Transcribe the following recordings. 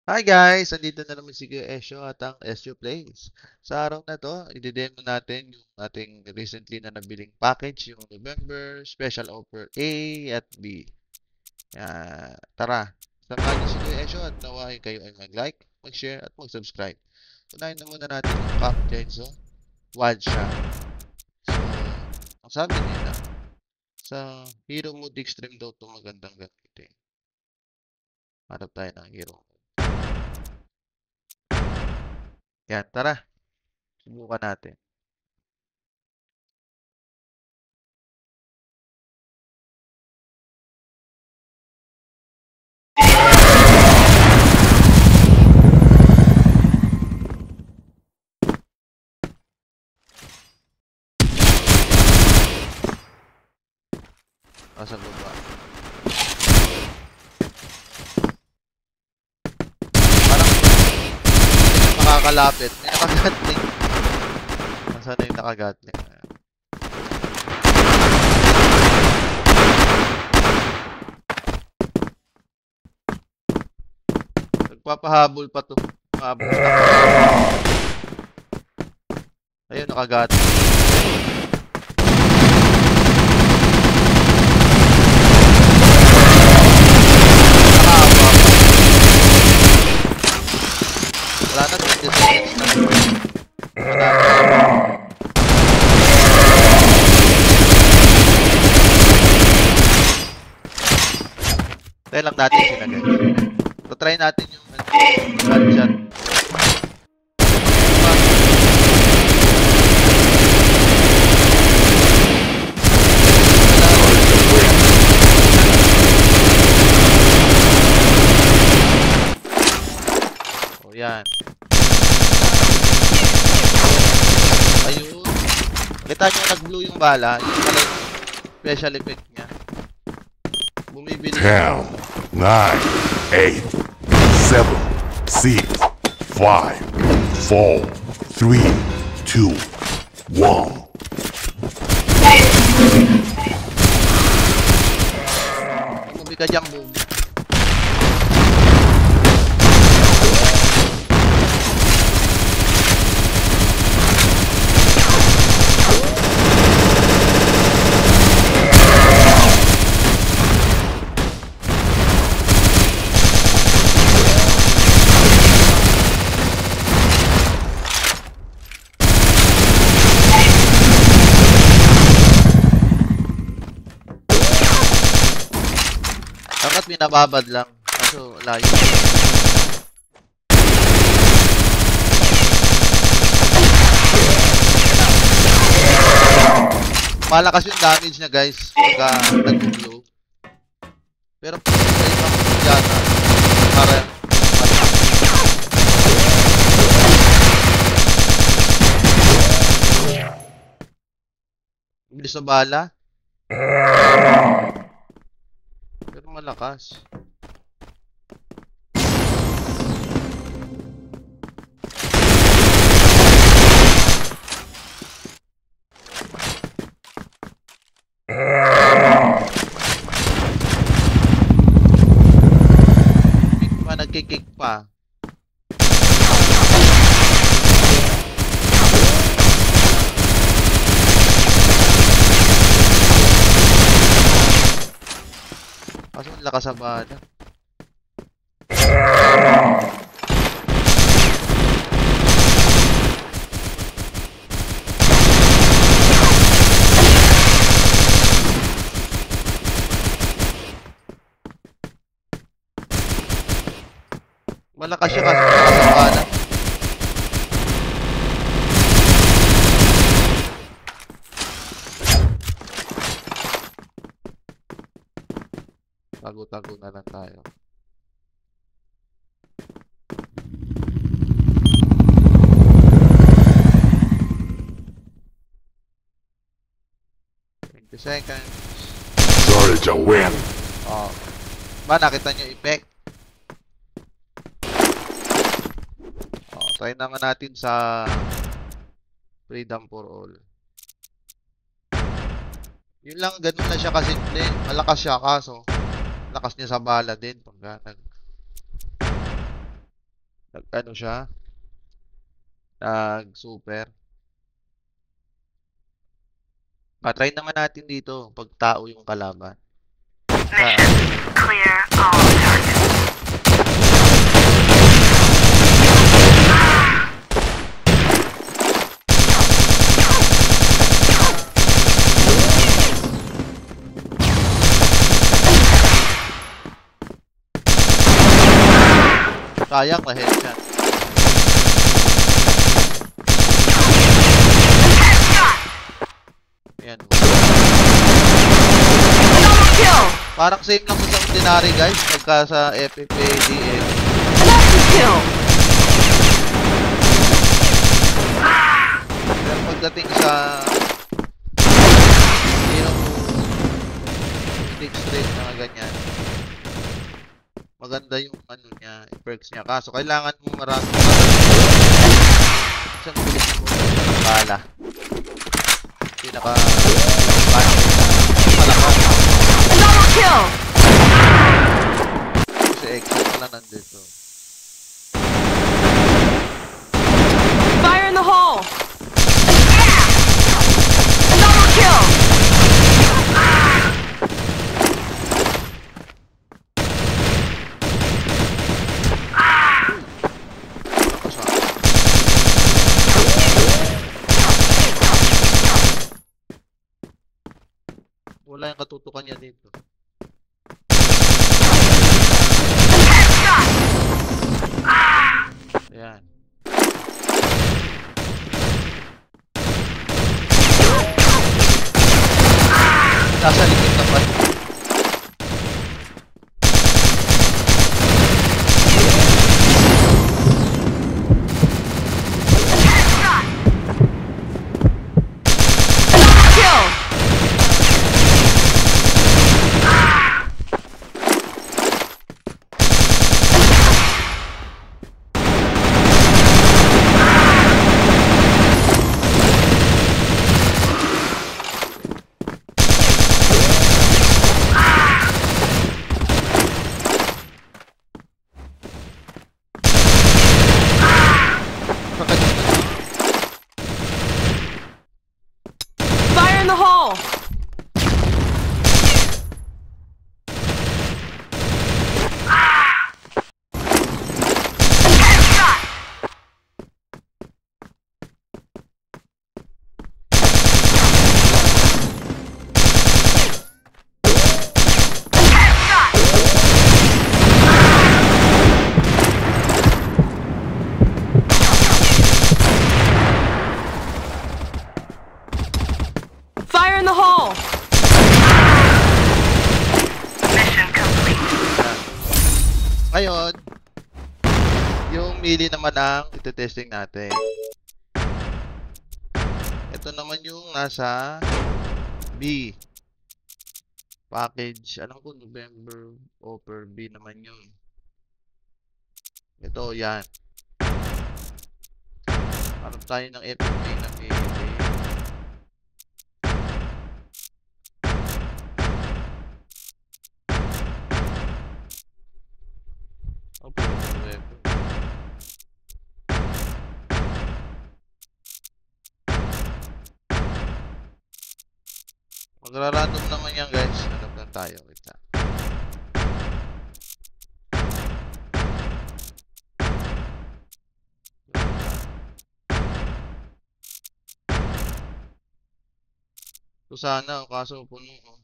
Hi guys! Andito na naman si Kuya Esyo at ang Esyo Plays. Sa araw na to, i-demo natin yung ating recently na nabiling package, yung November Special Offer A at B. Tara, samahan niyo si Kuya Esyo at nawahin kayo ay mag-like, mag-share at mag-subscribe. Unahin na muna natin yung Cap Genzo, Wild Shot. So, ang sabi nila, sa Hero Mode Extreme daw ito magandang gamitin. Hanap tayo ng Hero Mode. Yan, tara, subukan natin. Nasa baba. Parang nakakalapit. May nakagatling. Nasaan na yung nakagatling? Nagpapahabol pa to. Mahabol na. Ayun, nakagatling. Wala na 20 seconds na. Tayo lang natin sila guys. So, try natin yung gunshot. O yan. Ayun. Kita nyo nag-blue yung bala. Yung pala yung special effect niya. Bumibili. 10, 9, 8, 7, 6, 5, 4, 3, 2, 1. Bumibili ka dyan, boom. Dapat binababad lang. Kaso layo. Malakas yung damage niya guys pagka nag-blow. Pero pag sa ibang yata, para bilis na bala. Pero malakas. Kick pa, nagkikick pa. Kaso ang lakas sa bala. Malakas siya kasi malakas sa bala. Tago-tago na lang tayo. Seconds. Sorry to win. Oh. Ba, nakita nyo effect? Oh, try naman natin sa Freedom for All. Yun lang, ganun lang siya kasimple. Malakas siya kaso. Lakas niya sa bala din. Pagka nag Ano siya? Nag-super. Try naman natin dito pag tao yung kalaban. Mission clear all targets. Sayang na headshot. Ayan. Double kill. Parang same lang sa ordinary guys. Pagka sa FFA, DM. Double kill. Pero pagdating sa yung stick straight na ganyan, maganda yung ano niya, yung perks niya. Kaso kailangan mo marami isang bilis mo ng bala. Pinaka malakas. Double kill. Kasi exit pala nandito. Fire in the hole. Double kill. Kasama. Wala yung katutukan niya dito. Ayan. Nasa likod naman. Double kill. Fire in the hole. Fire in the hole. Mission complete. Ngayon, yung melee naman ang ite-testing natin. Ito naman yung nasa B. Package. Alam ko, November offer B naman yun. Ito, yan. Hanap tayo ng FFA na melee. Okay, November. Magra-random naman yan guys. Hanap lang tayo. Wait lang. Ito sana, kaso puno. Oh.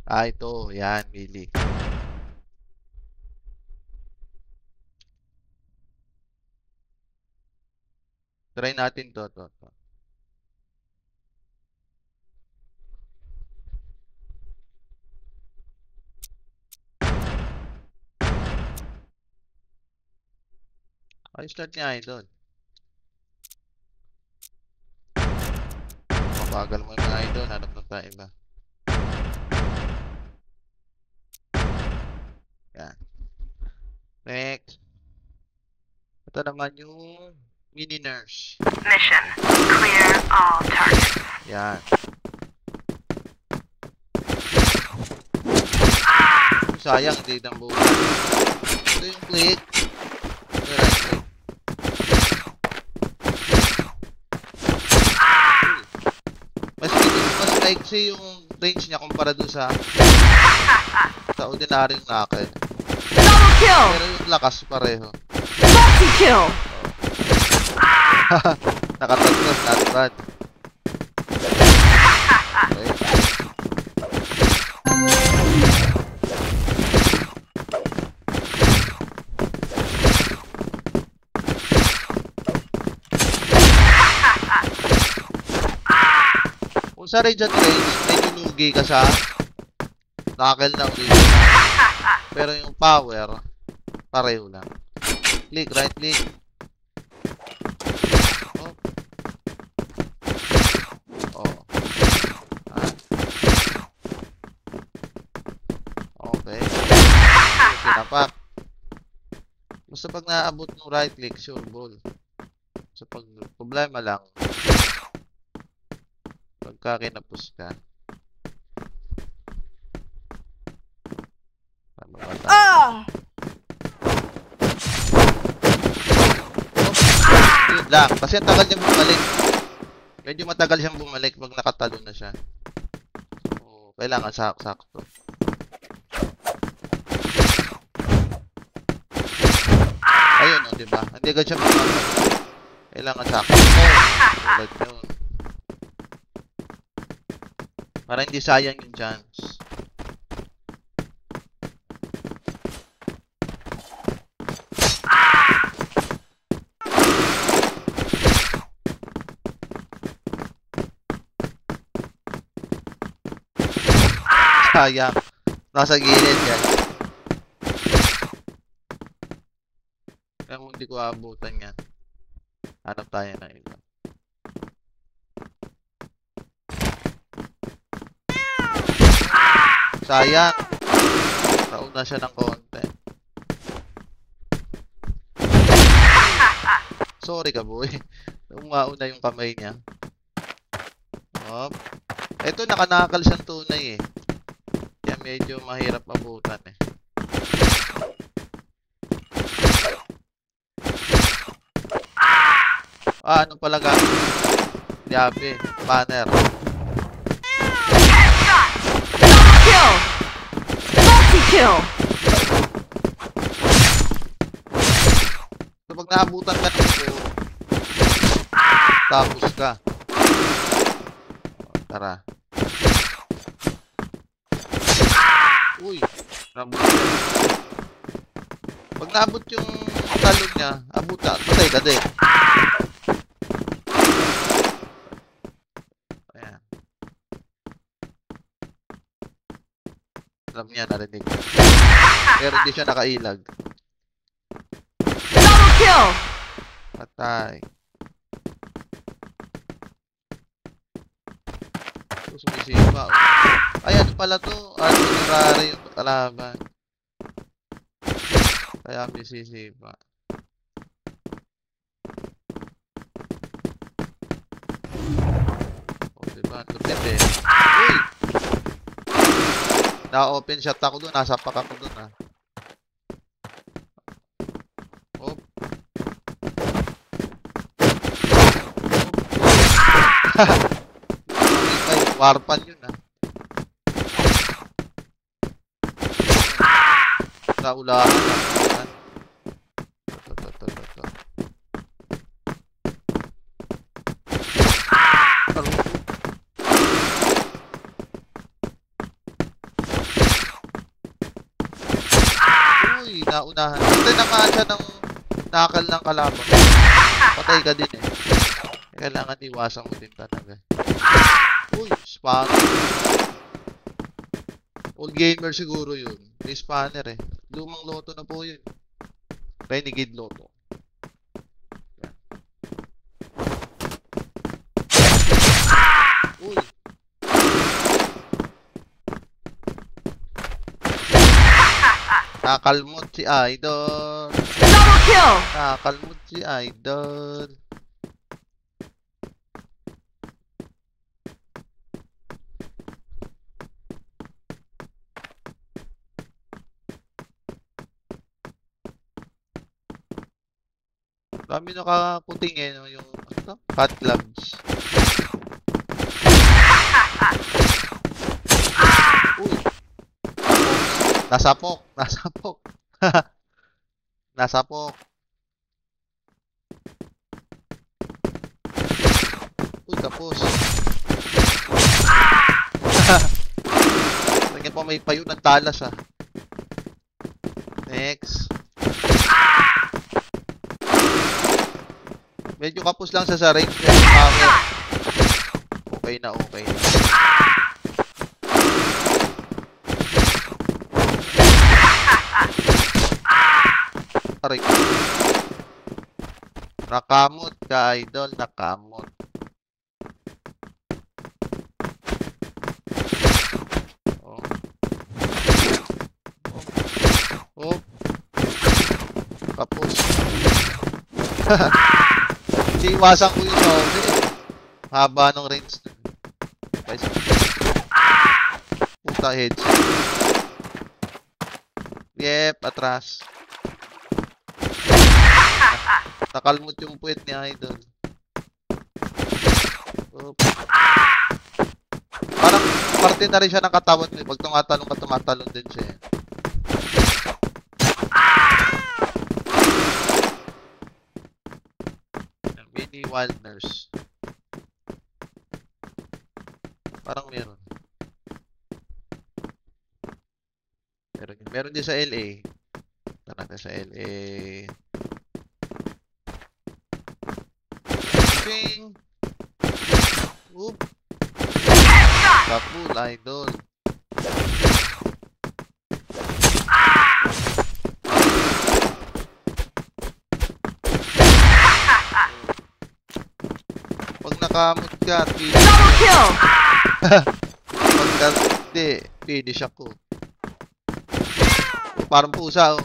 Ito. Yan, melee. Try natin to. Ay, start niya idol. Mabagal mo yung mga idol. Hanap lang tayo iba. Yan. Next. Ito naman yung Mini nurse. Mission. Clear all targets. Yan. Sayang, hindi nang buhay. Ito yung click. Ito yung right click. Mas maiksi yung range niya kumpara dun sa ordinaryong knuckle. Double kill! Pero yung lakas pareho. Boxy kill! Nakatatlo, not bad. Okay. Kung sa Radiant Range, medyo lugi ka sa knuckle na original. Pero yung power, pareho lang. Click, right click. Oh. Ah. Okay. Sinapak. Basta pag naabot ng right click, sure ball. So pag problema lang, pagka kinapos ka. Tama ba tayo? Ah! Yun lang. Kasi ang tagal niyang bumalik. Medyo matagal siyang bumalik pag nakatalo na siya. So, kailangan sakto. Ayun o, diba? Hindi agad siya bumalik. Kailangan sakto. Ulit yun. Para hindi sayang yung chance. Sayang. Nasa gilid yan. Kaya kung hindi ko aabutan yan, hanap tayo na iba. Sayang. Nauna siya ng konti. Sorry ka, boy. Umauna yung kamay niya. Hop. Ito, nakanakal siyang tunay eh. Kaya medyo mahirap abutan eh. Ah, ano pala gamit? Yabe. Banner. Kill! Boxy kill! So, pag naabutan ka ng ito, tapos ka. Tara. Uy, nabot siya. Pag naabot yung talon niya, abutan, patay ka din. Ayan. Alam niya, narinig. Pero hindi siya nakailag. Double kill! Patay. Sumisipa. Ay, ano pala to? Arbitrary yung kalaban. Kaya may sisipa. O, diba? Lupit eh. Uy! Na-open shot ako dun. Nasapak ako dun ah. Oh. Ay, warpan yun ah. Sa ulahan lang. Ito. Uy, naunahan. Patay naman siya ng nakal ng kalaban. Patay ka din eh. Kailangan iwasan mo din talaga. Uy, spam. Old gamer siguro yun. May spanner eh. Lumang loto na po yun. Renegade loto. Yan. Uy. Nakalmot si Idol. Double kill! Nakalmot si Idol. Dami nakaputing eh, no? Yung ano? Cat gloves. Uy, nasapok, nasapok. Nasapok. Uy, kapos. Tingnan po may payo ng talas ah. Next. Medyo kapos lang sa range pero power. Okay na, okay na. Aray. Nakamot ka, idol. Nakamot. Oh. Oh. Kapos. Hindi iwasan ko yung zombie eh. Haba ng range na. Guys. Puta headset. Yep, atras. Nakalmot yung puwet ni Idol. Oop. Parang parte na rin siya ng katawan mo. Pag tumatalong ka, tumatalon din siya. Mini wild nurse. Parang meron. Meron din sa LA. Tara na sa LA. Ping! Oop! Kapul, idol. Pag nakamot ka, finish. Double kill! Pagka hindi, finish ako. Parang pusa, oh.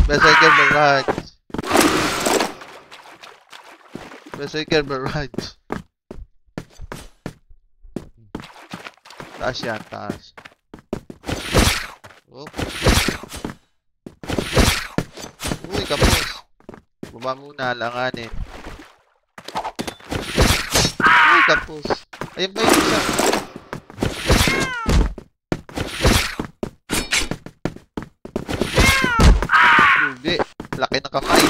Berserker Barrage. Berserker Barrage. Taas yan, taas. Oh. Uy, kapos. Baba muna, langanin. Uy, kapos. Ayun ba yung isa? Hindi. Laki na kamay.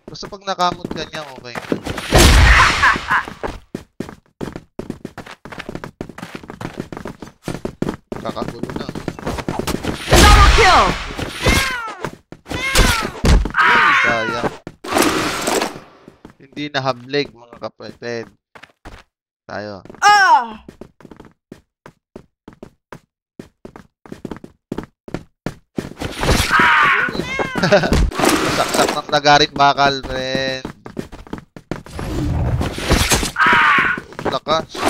Basta pag nakamot ka niya, okay. Kakagulo na. Double kill! Uy, sayang. Hindi nahablig, mga kapatid. Tayo. Ah! Masaksak ng lagaring bakal, friend. Lakas.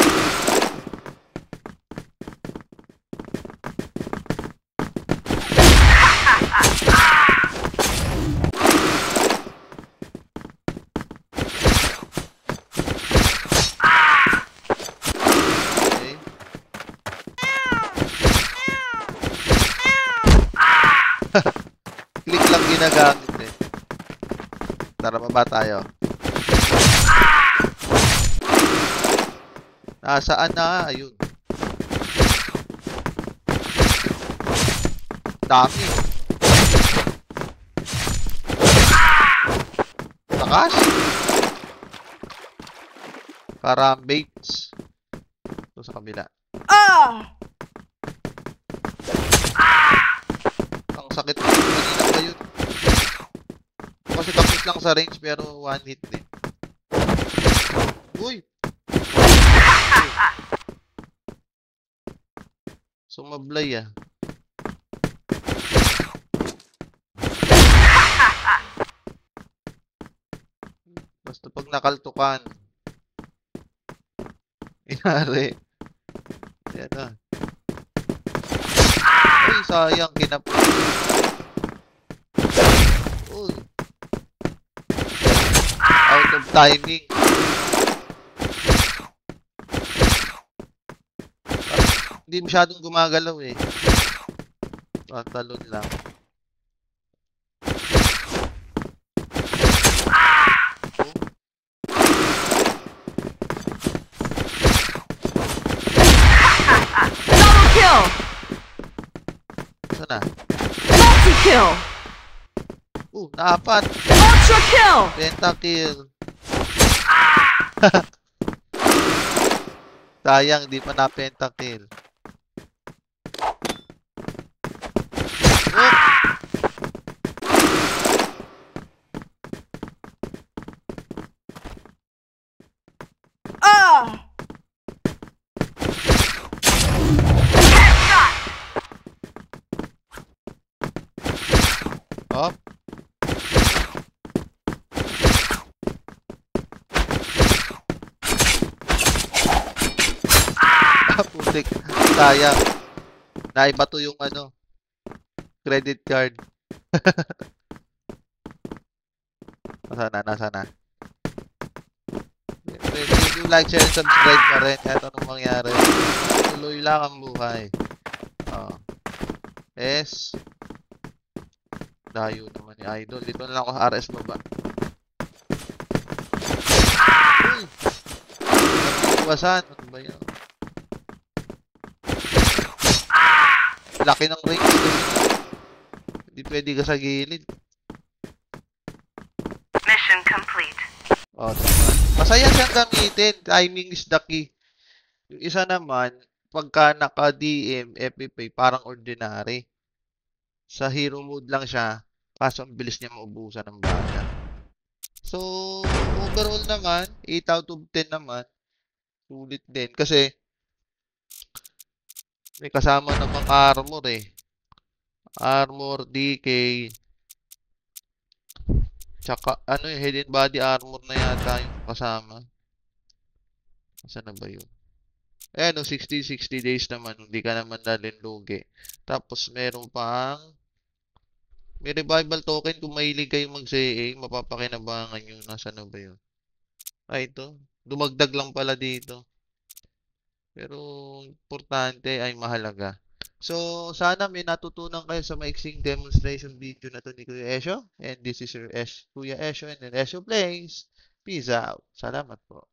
Okay. Click lang ginagamit eh. Tara, baba tayo. Nasaan na? Ayun. Dami. Lakas. Karambates. Ito sa kabila. Ah! Ang sakit ko kanina pa yun. Kasi tapos lang sa range pero one hit din. Uy! Sumablay ah. Basta pag nakaltukan. Inari. Ayan na. Uy, sayang kinapos. Uy. Out of timing. Hindi masyadong gumagalaw eh. Tatalon lang. Double kill! Saan na? Multi-kill! Naapat. Ultra kill! Pentakill. Sayang, di pa na pentakill. Ah! Op. Putik. Sayang. Naibato yung credit card. Nasa na? If you like, share, and subscribe pa rin. Kahit anong mangyari. Tuloy lang ang buhay. S. Dayo naman ni Idol. Dito na lang ako sa RS baba. Uy! Iwasan. Ano ba yan? Laki ng range. Hindi pwede ka sa gilid. Mission complete. Naman. Masaya siyang gamitin. Timing is the key. Yung isa naman, pagka naka-DM, FPP, parang ordinary. Sa hero mode lang siya, kaso ang bilis niya maubusan ng bala. So, overall naman, 8 out of 10 naman. Sulit din. Kasi, may kasama namang armor eh. Armor, DK. Tsaka, yung head and body armor na yata yung kasama. Saan na ba yun? 60 days naman. Hindi ka naman dalhin lugi. Tapos, meron pang may revival token. Kung mahilig kayo mag-CA, mapapakinabangan nyo. Nasaan na ba yun? Ito. Dumagdag lang pala dito. Pero, importante ay mahalaga. So, sana may natutunan kayo sa maiksing demonstration video na to ni Kuya Esyo. And this is your Kuya Esyo and then Esyo Plays. Peace out. Salamat po.